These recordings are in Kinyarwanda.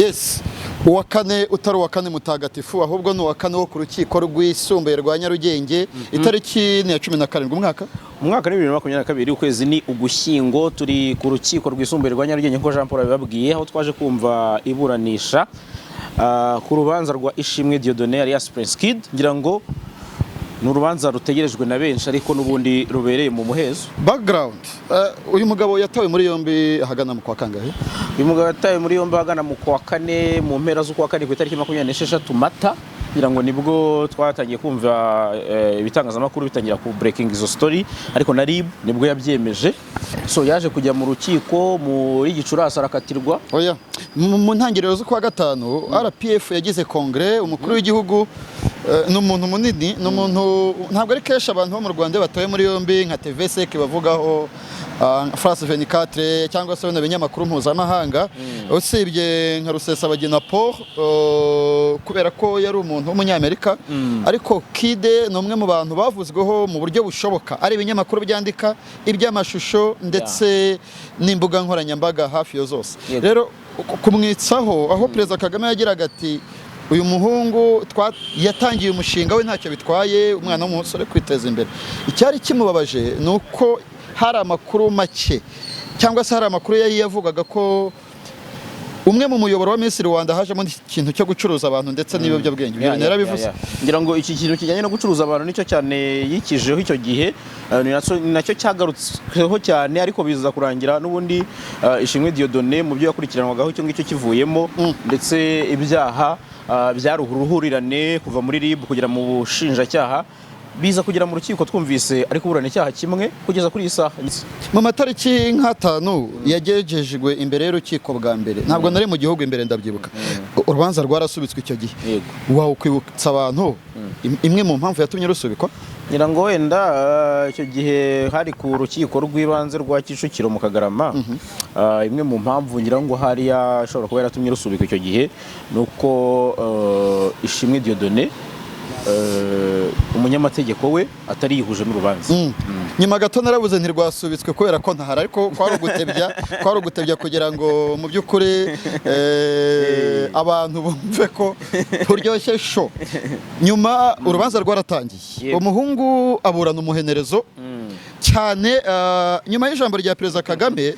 Yes. Uwa kane utari uwa kane mutagatifu ahubwo ni uwa kane wo ku rukiko rw'isumbuye rwa Nyarugenge itariki ni ya 17 umwaka ni 2022 ukwezi ni Ugushyingo turi ku rukiko rw'isumbuye rwa Nyarugenge nko Jean Paul abibabwiye aho twaje kumva iburanisha ku rubanza rwa Ishimwe Dieudonné alias Prince Kid ngira ngo ni urubanza rutegerejwe na benshi ariko n'ubundi rubereye mu muhezo. Background uyu mugabo yatawe muri yombi ahagana mu kwa kangahe? Uyu mugabo yatawe muri yombi ahagana mu kwa kane mu mpera z'ukwa kane ku itariki 26 Mata ngira ngo nibwo twatangiye kumva ibitangazamakuru bitangira ku breaking izo story ariko na RIB nibwo yabyemeje, so yaje kujya mu rukiko muri Gicurasi arakatirwa. Oya mu ntangiriro z'ukwa gatanu RPF yagize kongre umukuru w'igihugu n'umuntu munini n'umuntu ntabwo ari kesha abantu bo mu Rwanda batoye muri yombi nka TVSEC bavugaho France 24 cyangwa se bino binyamakuru mpuzamahanga usibye nka Rusesabagina Paul kubera ko yari umuntu w'umunyamerika ariko Kide ni umwe mu bantu bavuzweho mu buryo bushoboka ari ibinyamakuru byandika iby'amashusho ndetse n'imbuga nkoranyambaga hafi yo zose. Rero kumwitsaho aho Perezida Kagame yagiraga ati uyu muhungu yatangiye umushinga we ntacyo bitwaye umwana w'umusore kwiteza imbere. Icyari kimubabaje nuko hari amakuru make cyangwa se hari amakuru yari yavugaga ko umwe mu muyoboro wa Miss Rwanda hajemo ikintu cyo gucuruza abantu ndetse n'ibiyobyabwenge. Ibyo narabivuze ngira ngo iki kintu kijyanye no gucuruza abantu nicyo cyane yikijeho icyo gihe nacyo cyagarutsweho cyane ariko biza kurangira n'ubundi Ishimwe Dieudonné mu byo yakurikiranwagaho icyo ngicyo kivuyemo ndetse ibyaha byaruhurirane kuva muri RIB kugera mu bushinjacyaha biza kugera mu rukiko twumvise ariko burana icyaha kimwe kugeza kuri isaha. Mu matariki nk'atanu yagejejwe imbere y'urukiko bwa mbere ntabwo nari mu gihugu imbere ndabyibuka urubanza rwarasubitswe icyo gihe. Wow, kwibutsa abantu imwe mu mpamvu yatumye rusubikwa ngira ngo wenda icyo gihe hari ku rukiko rw'ibanze rwa Kicukiro mu Kagarama imwe mu mpamvu ngira ngo hari yashobora kuba yaratumye rusubikwa icyo gihe nuko Ishimwe Dieudonné umunyamategeko we atari yihuje n'urubanza. Nyuma gato narabuze ntirwasubitswe kubera ko ntahari ariko kwari ugutebya kugira ngo mu by'ukuri abantu bumve ko buryoshye show. Nyuma urubanza rwaratangiye umuhungu aburana umuhenerezo cyane nyuma y'ijambo rya Perezida Kagame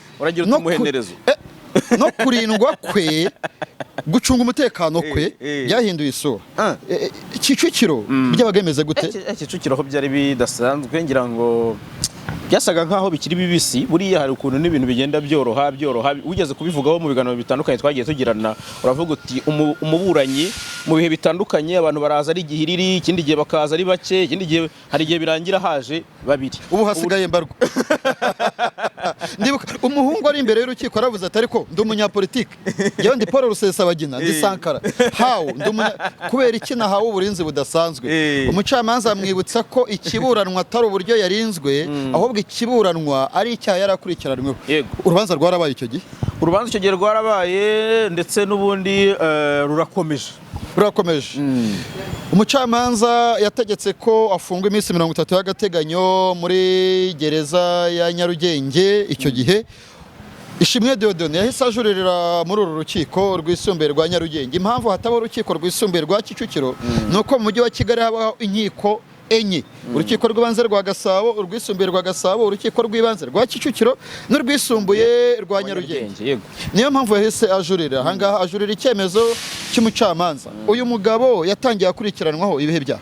no kurindwa kwe gucunga umutekano kwe byahinduye isura. Kicukiro by'abagemeze gute? Kicukiro ho byari bidasanzwe ngira ngo byasaga nkaho bikiri bibisi buriya hari ukuntu n'ibintu bigenda byoroha ugeze kubivugaho mu biganiro bitandukanye twagiye tugirana uravuga uti umuburanyi mu bihe bitandukanye abantu baraza ari igihiriri ikindi gihe bakaza ari bake ikindi gihe hari igihe birangira haje babiri ubu hasigaye mbarwa. Ndibuka umuhungu ari imbere y'urukiko aravuze ati ariko ndi umunyapolitike yewe ndi Paul Rusesabagina ndi Sankara kubera iki nahawe uburinzi budasanzwe. Umucamanza amwibutsa ko ikiburanwa atari uburyo yarinzwe ahubwo ikiburanwa ari icyaha yarakurikiranweho. Urubanza rwarabaye icyo gihe rwarabaye ndetse n'ubundi rurakomeje. Umucamanza yategetse ko afungwa iminsi 30 y'agateganyo muri gereza ya Nyarugenge. Icyo gihe Ishimwe Dieudonné yahise ajuririra muri uru rukiko rw'isumbuye rwa Nyarugenge. Impamvu hataba urukiko rw'isumbuye rwa Kicukiro nuko mu mujyi wa Kigali habaho inkiko enye: urukiko rw'ibanze rwa Gasabo, urwisumbuye rwa Gasabo, urukiko rw'ibanze rwa Kicukiro n'urwisumbuye rwa Nyarugenge. Niyo mpamvu yahise ajurira ahangaha ajurira icyemezo cy'umucamanza. Uyu mugabo yatangiye akurikiranwaho ibihe byaha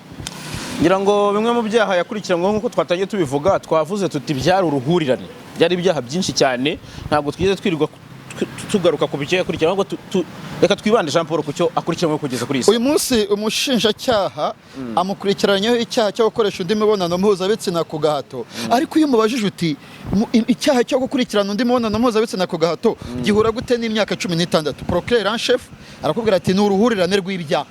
ngira ngo bimwe mu byaha yakurikiranwaho nk'uko twatangiye tubivuga twavuze tuti byari uruhurirane byari ibyaha byinshi cyane ntabwo twigeze twirirwa tugaruka ku bicyo yakurikirana ahubwo reka twibande Jean Paul kucyo akurikiranwe kugeza kuri isi. Uyu munsi umushinjacyaha amukurikiranyeho icyaha cyo gukoresha undi mibonano mpuzabitsina ku gahato ariko iyo umubajije uti icyaha cyo gukurikirana undi mibonano mpuzabitsina ku gahato gihura gute n'imyaka 16 procureur en chef arakubwira ati ni uruhurirane rw'ibyaha.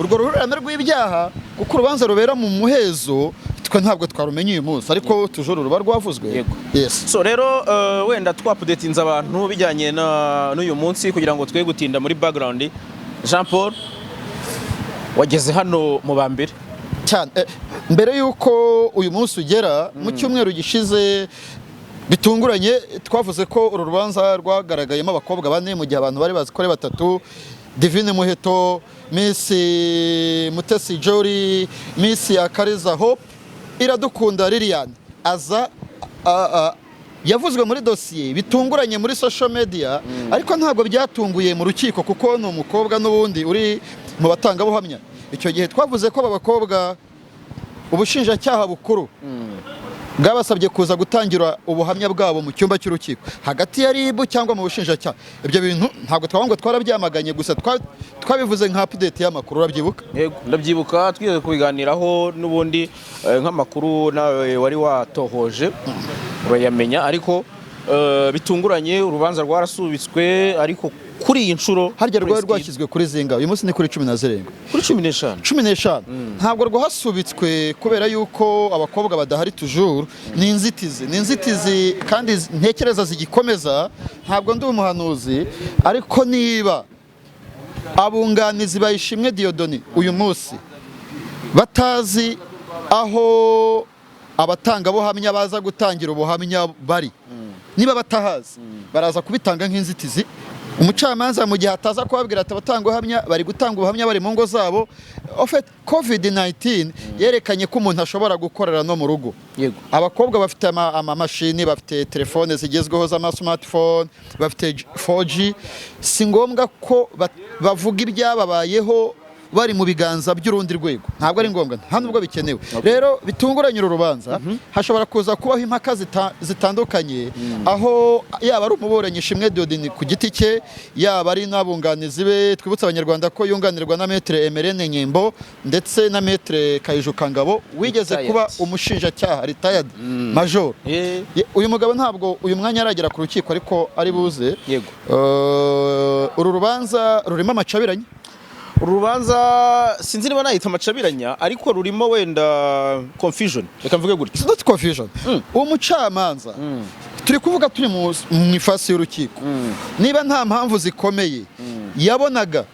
Urwo ruhurirane rw'ibyaha kuko urubanza rubera mu muhezo twe ntabwo twarumenye uyu munsi ariko tujuru ruba rwavuzwe. So rero wenda twapudetinze abantu bijyanye n'uyu munsi kugira ngo twe gutinda muri background. Jean Paul wageze hano mu bambere cyane mbere yuko uyu munsi ugera mu cyumweru gishize bitunguranye twavuze ko uru rubanza rwagaragayemo abakobwa bane mu gihe abantu bari bazi ko ari batatu Divine Muheto, Miss Mutesi Jolly, Miss Akariza Hope, Iradukunda Liliane aza yavuzwe muri dosiye bitunguranye muri social media ariko ntabwo byatunguye mu rukiko kuko ni umukobwa n'ubundi uri mu batangabuhamya. Icyo gihe twavuze ko aba bakobwa ubushinjacyaha bukuru bwabasabye kuza gutangira ubuhamya bwabo mu cyumba cy'urukiko hagati ya RIB cyangwa mu bushinjacyaha. Ibyo bintu ntabwo twavuga ngo twarabyamaganye, gusa twabivuze nka update y'amakuru. Urabyibuka? Yego ndabyibuka, twize kubiganiraho n'ubundi nk'amakuru nawe wari watohoje urayamenya, ariko bitunguranye urubanza rwarasubitswe, ariko kuri iyi nshuro harya rwari rwashyizwe kuri zinga, uyu munsi ni kuri 17, kuri 15 ntabwo rwahasubitswe kubera yuko abakobwa badahari toujours. Ni inzitizi kandi ntekereza zigikomeza. Ntabwo ndi umuhanuzi, ariko niba abunganizi bayishimwe Dieudonné uyu munsi batazi aho abatangabuhamya baza gutangira ubuhamya bari, niba batahazi baraza kubitanga nk'inzitizi. Umucamanza mu gihe ataza kubabwira ati abatangabuhamya bari gutanga ubuhamya bari mu ngo zabo. COVID-19 yerekanye ko umuntu ashobora gukorera no mu rugo. Yego, abakobwa bafite amamashini, bafite telefone zigezweho z'ama smartphone, bafite 4G. Si ngombwa ko bavuga ibyababayeho bari mu biganza by'urundi rwego, ntabwo ari ngombwa, nta nubwo bikenewe. Rero bitunguranye uru rubanza hashobora kuza kubaho impaka zitandukanye, aho yaba ari umuburanyi Ishimwe Dieudonné ku giti cye, yaba ari n'abunganizi be. Twibutsa abanyarwanda ko yunganirwa na Maître Emerene Nyembo ndetse na Maître Kayijuka Ngabo wigeze kuba umushinjacyaha retired major. Uyu mugabo ntabwo uyu mwanya aragera ku rukiko, ariko ari buze. yego, uru rubanza rurimo amacabiranye. urubanza sinzi niba nahita amacabiranya, ariko rurimo wenda confusion, reka mvuge gutyo. It's not confusion. Umucamanza turi kuvuga turi mu ifasi y'urukiko, niba nta mpamvu zikomeye yabonaga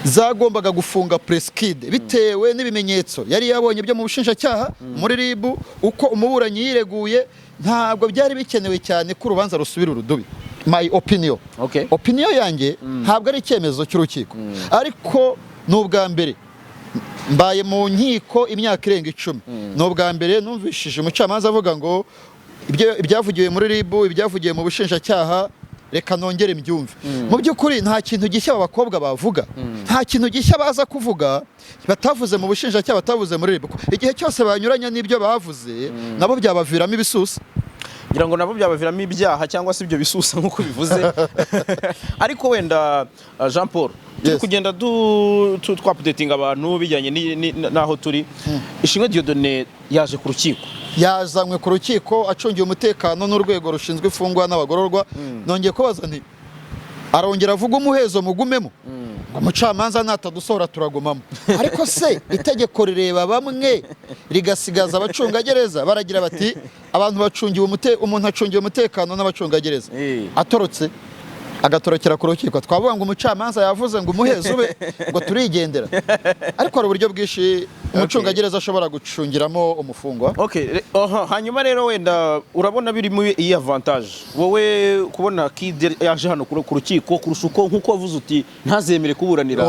zagombaga gufunga Preskid bitewe n'ibimenyetso yari yabonye byo mu bushinjacyaha muri RIB, uko umuburanyi yireguye, ntabwo byari bikenewe cyane ko urubanza rusubira urudubi. My opinion. Okay. Opinion yanjye ntabwo ari icyemezo cy'urukiko, ariko n'ubwa mbere mbaye mu nkiko imyaka irenga 10, n'ubwa mbere numvishije umucamanza avuga ngo ibyavugiwe muri RIB, ibyavugiwe mu bushinjacyaha reka nongere mbyumve. Mu by'ukuri nta kintu gishya abakobwa bavuga, nta kintu gishya baza kuvuga batavuze mu bushinjacyaha, batavuze muri RIB. Igihe cyose banyuranya n'ibyo bavuze nabo byabaviramo ibisusa, ngira ngo nabo byabaviramo ibyaha cyangwa se ibyo bisusa nk'uko bivuze. Ariko wenda Jean Paul, turi kugenda twapudetinga abantu bijyanye n'aho turi. Ishimwe Dieudonné yaje ku rukiko, yazanywe ku rukiko acungiye umutekano n'urwego rushinzwe imfungwa n'abagororwa. Nongeye kubaza nti arongera avuga umuhezo mugumemo, umucamanza natadusohora turagumamo. Ariko se itegeko rireba bamwe rigasigaza abacungagereza? Baragira bati abantu bacungiwe umuntu acungiye umutekano n'abacungagereza, atorotse agatorokera ku rukiko, twavuga ngo umucamanza yavuze ngo umuhezo ube ngo turigendera. Ariko hari uburyo bwinshi umucungagereza ashobora gucungiramo umufungwa. Hanyuma rero wenda urabona biri mu iyi avantage wowe kubona Kid yaje hano ku rukiko kurusha uko nkuko wavuze uti ntazemere kuburanira.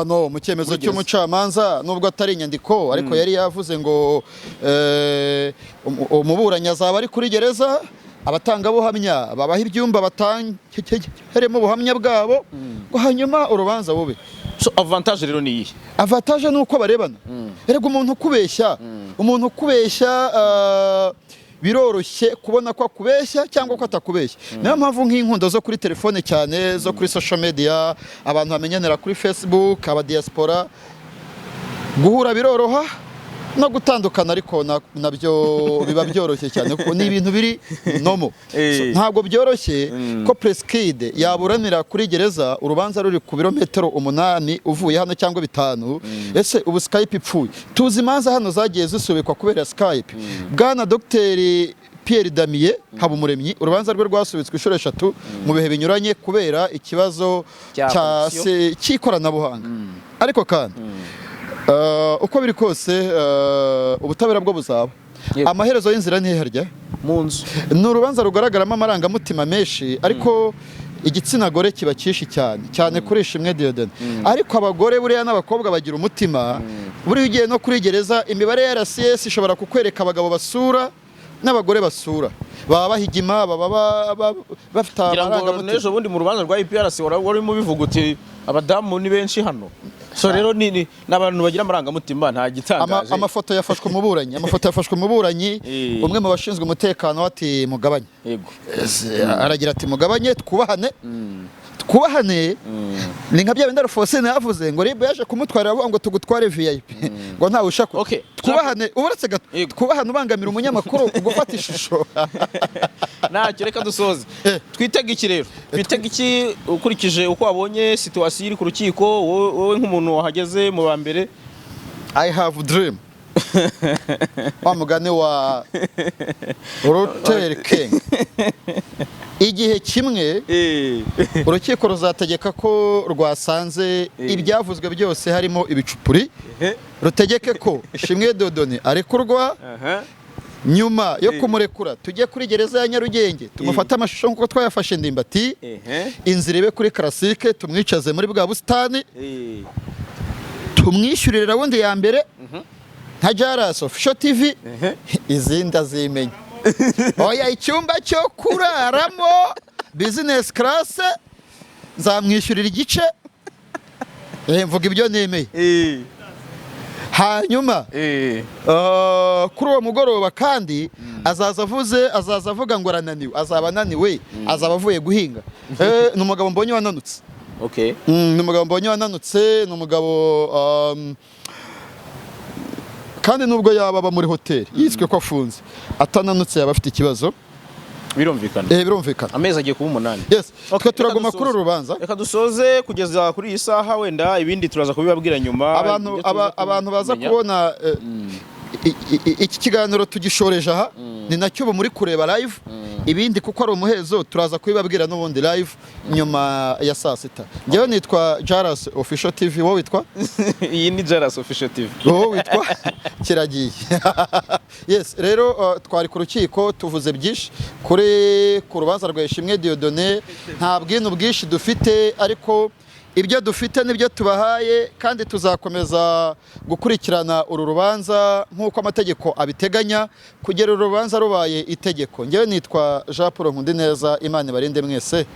No, mu cyemezo cy'umucamanza nubwo atari inyandiko, ariko yari yavuze ngo umuburanyi azaba ari kuri gereza, abatangabuhamya babaha ibyumba batangeremo ubuhamya bwabo, ngo hanyuma urubanza bube. So avantage rero ni iyi. Avantage nuko barebana. Erega umuntu kubeshya biroroshye kubona ko akubeshya cyangwa ko atakubeshya. Niyo mpamvu nk'inkundo zo kuri telefone cyane, zo kuri social media, abantu bamenyanira kuri Facebook, aba diaspora, guhura biroroha no gutandukana, ariko nabyo biba byoroshye cyane kuko ni ibintu biri nomo. Ntabwo byoroshye ko Preskid yaburanira kuri gereza urubanza ruri ku birometero 8 uvuye hano cyangwa 5. Ese ubu Skype ipfuye, tuzi imanza hano zagiye zisubikwa kubera Skype. Bwana Dr Pierre Damien Habumuremyi urubanza rwe rwasubitswe inshuro 3 mu bihe binyuranye kubera ikibazo cy'ikoranabuhanga. Ariko kandi uko biri kose ubutabera bwo buzaba, amaherezo y'inzira ntiharya mu nzu. Ni urubanza rugaragaramo amarangamutima menshi, ariko igitsina gore kiba cyinshi cyane kuri Ishimwe Dieudonné ariko abagore buriya n'abakobwa bagira umutima buriya ugiye no kuri gereza imibare ya RCS ishobora kukwereka abagabo basura n'abagore basura baba bahigima baba bafite amarangamutima. N'ejo bundi mu rubanza rwa IPRC warimo bivuga uti abadamu ni benshi hano, so rero ni n'abantu bagira amarangamutima nta gitangaje. Amafoto yafashwe mu buranyi umwe mu bashinzwe umutekano ati mugabanye, yego aragira ati mugabanye twubahane ni nka bya bindi Alphonsine yavuze ngo RIB yaje kumutwarira ngo tugutware VIP ngo ntawe ushaka. Twubahane uburetse gato twubahane ubangamira umunyamakuru gufata ishusho. Ntacyo reka dusoze twitega iki rero, twitega iki ukurikije uko wabonye situation iri ku rukiko wowe nk'umuntu wahageze mu ba mbere? I have dream wa mugani wa Luther King. Igihe kimwe urukiko ruzategeka ko rwasanze ibyavuzwe byose harimo ibicupuri, rutegeke ko Ishimwe Dieudonné arekurwa, nyuma yo kumurekura tujye kuri gereza ya Nyarugenge tumufata amashusho nk'uko twayafashe Ndimbati, inzira ibe kuri Classique tumwicaze muri bwa busitani, tumwishyurire rawundi ya mbere nka Jaras Official TV, izindi azimenya. Oya icyumba cyo kuraramo business class nzamwishyurira igice, mvuga ibyo nemeye. Hanyuma kuri uwo mugoroba kandi azaza avuga ngo arananiwe, azaba ananiwe, azaba avuye guhinga. Ni umugabo mbonye wananutse. Ni umugabo mbonye wananutse, ni umugabo kandi nubwo yaba aba muri hoteli yiswe ko afunze atananutse yaba afite ikibazo. Birumvikana. Amezi agiye kuba 8. Yes. Twe turaguma kuri urubanza. Reka dusoze kugeza kuri iyi saha, wenda ibindi turaza kubibabwira nyuma. Abantu baza kubona iki kiganiro tugishoreje aha ni nacyo bo muri kureba live, ibindi kuko ari umuhezo turaza kubibabwira n'ubundi live nyuma ya saa sita. Njyewe nitwa Jaras Official TV, wowe witwa? Iyi ni Jaras Official TV. Wowe witwa Kiragiye. Yes, rero twari ku rukiko tuvuze byinshi ku rubanza rwa Ishimwe Dieudonné, nta bwino bwinshi dufite ariko ibyo dufite nibyo tubahaye, kandi tuzakomeza gukurikirana uru rubanza nk'uko amategeko abiteganya kugera uru rubanza rubaye itegeko. Njyewe nitwa Jean Paul Nkundineza, Imana ibarinde mwese.